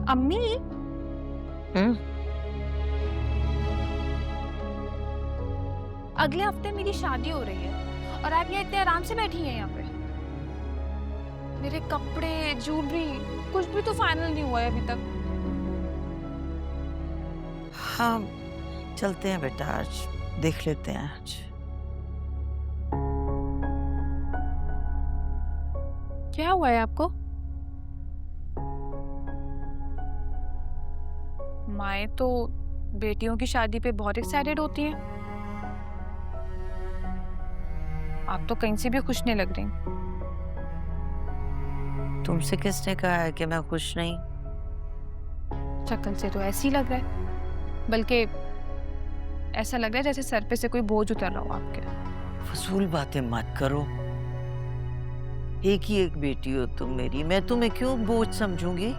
अम्मी। हम्म। अगले हफ्ते मेरी शादी हो रही है और आप यहाँ इतने आराम से बैठी हैं यहाँ पे। मेरे कपड़े, ज्वेलरी, कुछ भी तो फाइनल नहीं हुआ है अभी तक। हाँ, चलते हैं बेटा, आज देख लेते हैं आज। क्या हुआ है आपको? माएँ तो बेटियों की शादी पे बहुत एक्साइटेड होती हैं। आप तो कहीं से भी खुश नहीं लग रही। तुमसे किसने कहा है कि मैं खुश नहीं? शक्ल से तो ऐसे ही लग रहा है, बल्कि ऐसा लग रहा है जैसे सर पे से कोई बोझ उतर रहा हो आपके। फजूल बातें मत करो। एक ही एक बेटी हो तुम मेरी, मैं तुम्हें क्यों बोझ समझूंगी?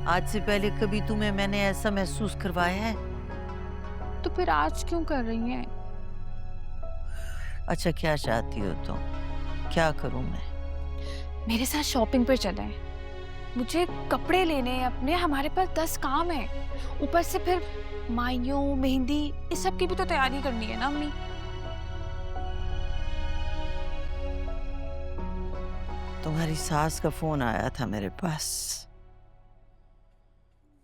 आज से पहले कभी तुम्हें मैंने ऐसा महसूस करवाया है? तो फिर आज क्यों कर रही हैं? अच्छा, क्या चाहती हो तुम? क्या करूं मैं? मेरे साथ शॉपिंग पर चलें। मुझे कपड़े लेने हैं अपने, हमारे पास 10 काम हैं। ऊपर से फिर माइयों, मेहंदी, इस सब की भी तो तैयारी करनी है ना अम्मी। तुम्हारी सास का फोन आया था मेरे पास।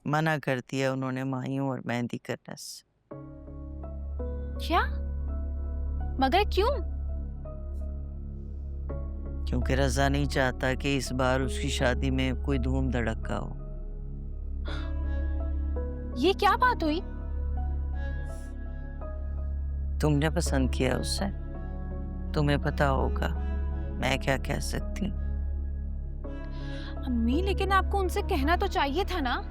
मना कर दिया उन्होंने माहियों और मेहंदी करने से। क्या? मगर क्यों? क्योंकि रजा नहीं चाहता कि इस बार उसकी शादी में कोई धूम धड़क्का हो। ये क्या बात हुई? तुमने पसंद किया उसे, तुम्हें पता होगा, मैं क्या कह सकती। अम्मी, लेकिन आपको उनसे कहना तो चाहिए था ना।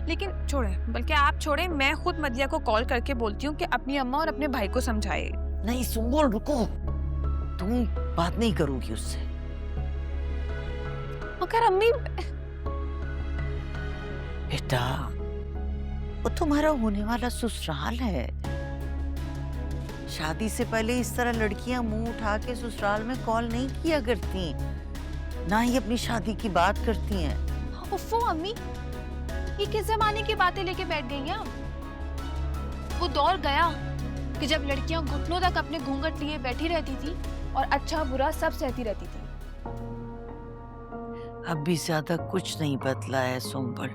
लेकिन छोड़े, बल्कि आप छोड़े, मैं खुद मदिया को कॉल करके बोलती हूँ कि अपनी अम्मा और अपने भाई को समझाए। नहीं सुम्बुल, रुको, तुम बात नहीं करोगी उससे। मगर अम्मी। बेटा, वो तुम्हारा होने वाला ससुराल है। शादी से पहले इस तरह लड़कियां मुंह उठा के ससुराल में कॉल नहीं किया करती, ना ही अपनी शादी की बात करती हैं। उफ़्फ़ो अम्मी, ये किस जमाने की बातें लेके बैठ गई हैं आप? वो दौर गया कि जब लड़कियां घुटनों तक अपने घूंघट लिए बैठी रहती थी और अच्छा बुरा सब सहती रहती थी। अब भी ज्यादा कुछ नहीं बदला है सुम्बल।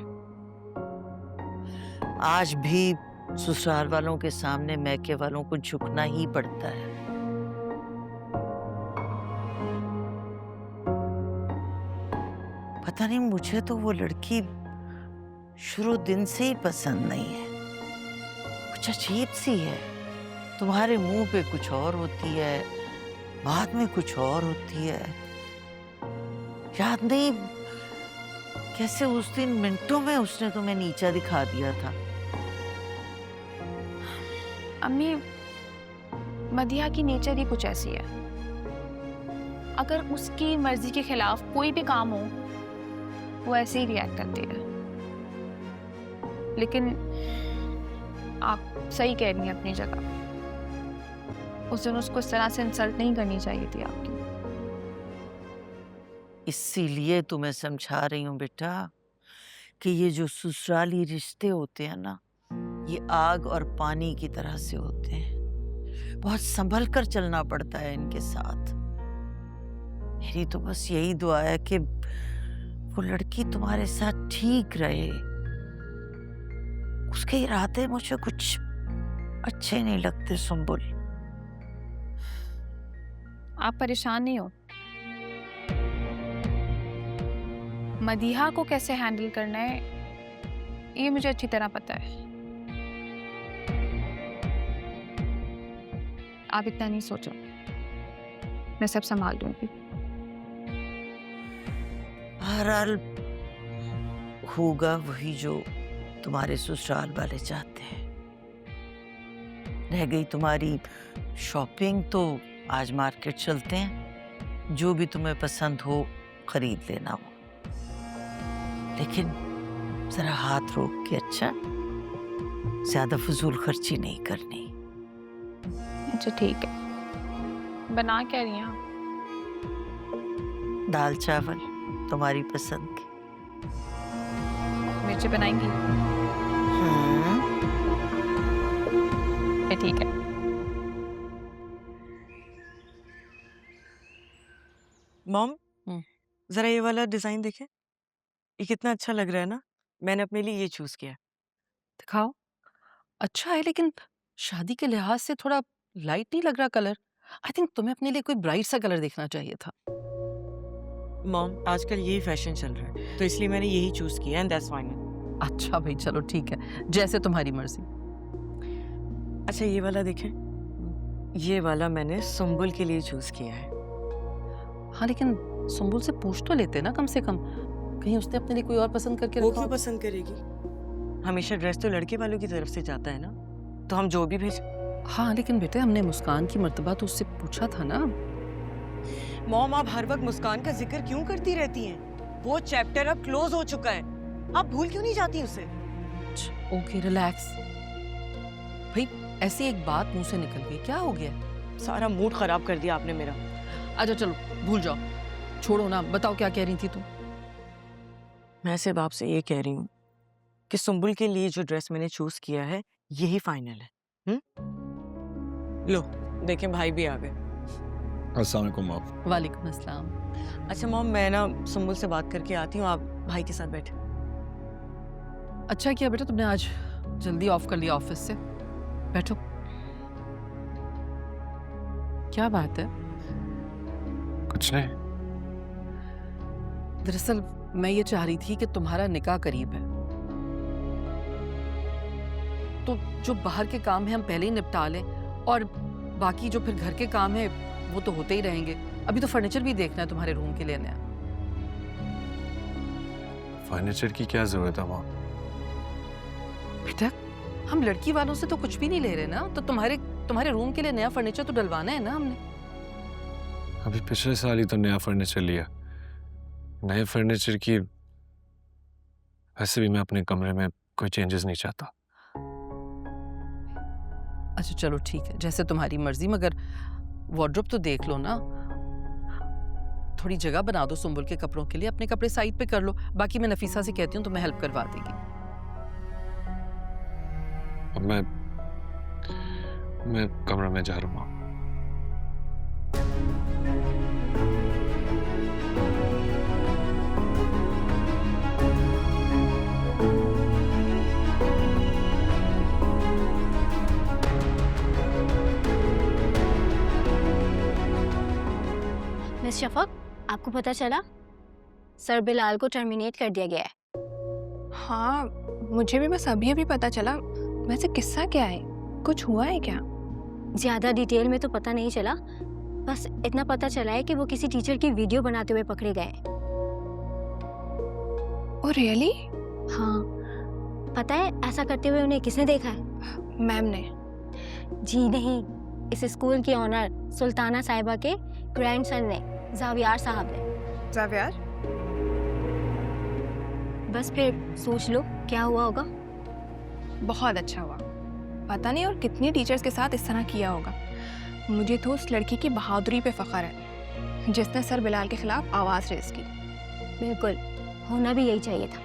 आज भी ससुराल वालों के सामने मैके वालों को झुकना ही पड़ता है। पता नहीं, मुझे तो वो लड़की शुरू दिन से ही पसंद नहीं है। कुछ अजीब सी है। तुम्हारे मुंह पे कुछ और होती है, बाद में कुछ और होती है। याद नहीं कैसे उस दिन मिनटों में उसने तुम्हें नीचा दिखा दिया था। अम्मी, मदिया की नेचर ही कुछ ऐसी है। अगर उसकी मर्जी के खिलाफ कोई भी काम हो, वो ऐसे ही रिएक्ट करती है। लेकिन आप सही कह रही हैं अपनी जगह। उस दिन उसको इस तरह से इंसल्ट नहीं करनी चाहिए थी आपकी। इसीलिए तुम्हें समझा रही हूँ बेटा कि ये जो ससुराली रिश्ते होते हैं ना, ये आग और पानी की तरह से होते हैं। बहुत संभल कर चलना पड़ता है इनके साथ। मेरी तो बस यही दुआ है कि वो लड़की तुम्हारे साथ ठीक रहे। उसके इरादे मुझे कुछ अच्छे नहीं लगते सुम्बुल। आप परेशान नहीं हो। मदीहा को कैसे हैंडल करना है ये मुझे अच्छी तरह पता है। आप इतना नहीं सोचो, मैं सब संभाल लूंगी। बहरहाल होगा वही जो तुम्हारे ससुराल वाले चाहते हैं। रह गई तुम्हारी शॉपिंग, तो आज मार्केट चलते हैं। जो भी तुम्हें पसंद हो खरीद लेना वो, लेकिन जरा हाथ रोक के, अच्छा? ज्यादा फजूल खर्ची नहीं करनी। अच्छा ठीक है। बना क्या रही हैं आप? दाल चावल तुम्हारी पसंद के। फर्नीचर बनाएंगी? ठीक है। मॉम, हम्म। जरा ये वाला डिजाइन देखें, ये कितना अच्छा लग रहा है ना। मैंने अपने लिए ये चूज किया। दिखाओ। अच्छा है, लेकिन शादी के लिहाज से थोड़ा लाइट नहीं लग रहा कलर। आई थिंक तुम्हें अपने लिए कोई ब्राइट सा कलर देखना चाहिए था। मॉम, आजकल यही फैशन चल रहा है, तो इसलिए मैंने यही चूज किया एंड दैट्स फाइनल। अच्छा भाई, चलो ठीक है, जैसे तुम्हारी मर्जी। अच्छा ये वाला देखें, ये वाला मैंने सुंबुल के लिए चूज किया है। हाँ, लेकिन सुंबुल से पूछ तो लेते ना कम से कम, कहीं उसने अपने लिए कोई और पसंद करके वो रखा क्यों हो। पसंद करेगी? हमेशा ड्रेस तो लड़के वालों की तरफ से जाता है ना, तो हम जो भी भेज। हाँ, लेकिन बेटे हमने मुस्कान की मर्तबा तो उससे पूछा था ना। मॉम, आप हर वक्त मुस्कान का जिक्र क्यों करती रहती हैं? वो चैप्टर अब क्लोज हो चुका है, आप भूल क्यों नहीं जाती उसे? ओके, रिलैक्स भाई, ऐसी एक बात मुंह से निकल गई, क्या हो गया? सारा मूड खराब कर दिया आपने मेरा। अच्छा चलो भूल जाओ, छोड़ो ना, बताओ क्या कह रही थी तुम? मैं सिर्फ आपसे ये कह रही हूँ कि सुंबुल के लिए जो ड्रेस मैंने चूज किया है यही फाइनल है। लो देखें, भाई भी आ गए। अस्सलाम वालेकुम आप। वालेकुम अस्सलाम। अच्छा मॉम, मैं ना सुंबुल से बात करके आती हूँ, आप भाई के साथ बैठे। अच्छा किया बेटा तुमने आज जल्दी ऑफ कर लिया ऑफिस से। बैठो। क्या बात है? कुछ नहीं। दरअसल मैं ये चाह रही थी कि तुम्हारा निकाह करीब है, तो जो बाहर के काम है हम पहले ही निपटा लें, और बाकी जो फिर घर के काम है वो तो होते ही रहेंगे। अभी तो फर्नीचर भी देखना है तुम्हारे रूम के लिए नया। फर्नीचर की क्या जरूरत है माँ? बेटा हम लड़की वालों से तो कुछ भी नहीं ले रहे ना, तो तुम्हारे रूम के लिए नया फर्नीचर तो डलवाना है ना हमने। अभी पिछले साल ही तो नया फर्नीचर लिया। नए फर्नीचर की वैसे भी मैं अपने कमरे में कोई चेंजेस नहीं चाहता। अच्छा चलो ठीक है, जैसे तुम्हारी मर्जी, मगर वार्डरोब तो देख लो ना। थोड़ी जगह बना दो सुंबुल के कपड़ों के लिए, अपने कपड़े साइड पे कर लो, बाकी मैं नफीसा से कहती हूँ तुम्हें हेल्प करवा देगी। अब मैं कमरे में जा रहा हूँ। मिस शफक, आपको पता चला सर बिलाल को टर्मिनेट कर दिया गया है। हाँ, मुझे भी बस अभी अभी पता चला। वैसे किस्सा क्या है, कुछ हुआ है क्या? ज्यादा डिटेल में तो पता नहीं चला, बस इतना पता चला है कि वो किसी टीचर की वीडियो बनाते हुए पकड़े गए। Oh really? हाँ, पता है ऐसा करते हुए उन्हें किसने देखा है? मैम ने? जी नहीं, इस स्कूल की ऑनर सुल्ताना साहिबा के ग्रैंडसन ने, जावियार साहब ने। जावियार? बस फिर सोच लो क्या हुआ होगा। बहुत अच्छा हुआ। पता नहीं और कितनी टीचर्स के साथ इस तरह किया होगा। मुझे तो उस लड़की की बहादुरी पे फख्र है जिसने सर बिलाल के खिलाफ आवाज़ रेज की। बिल्कुल, होना भी यही चाहिए था।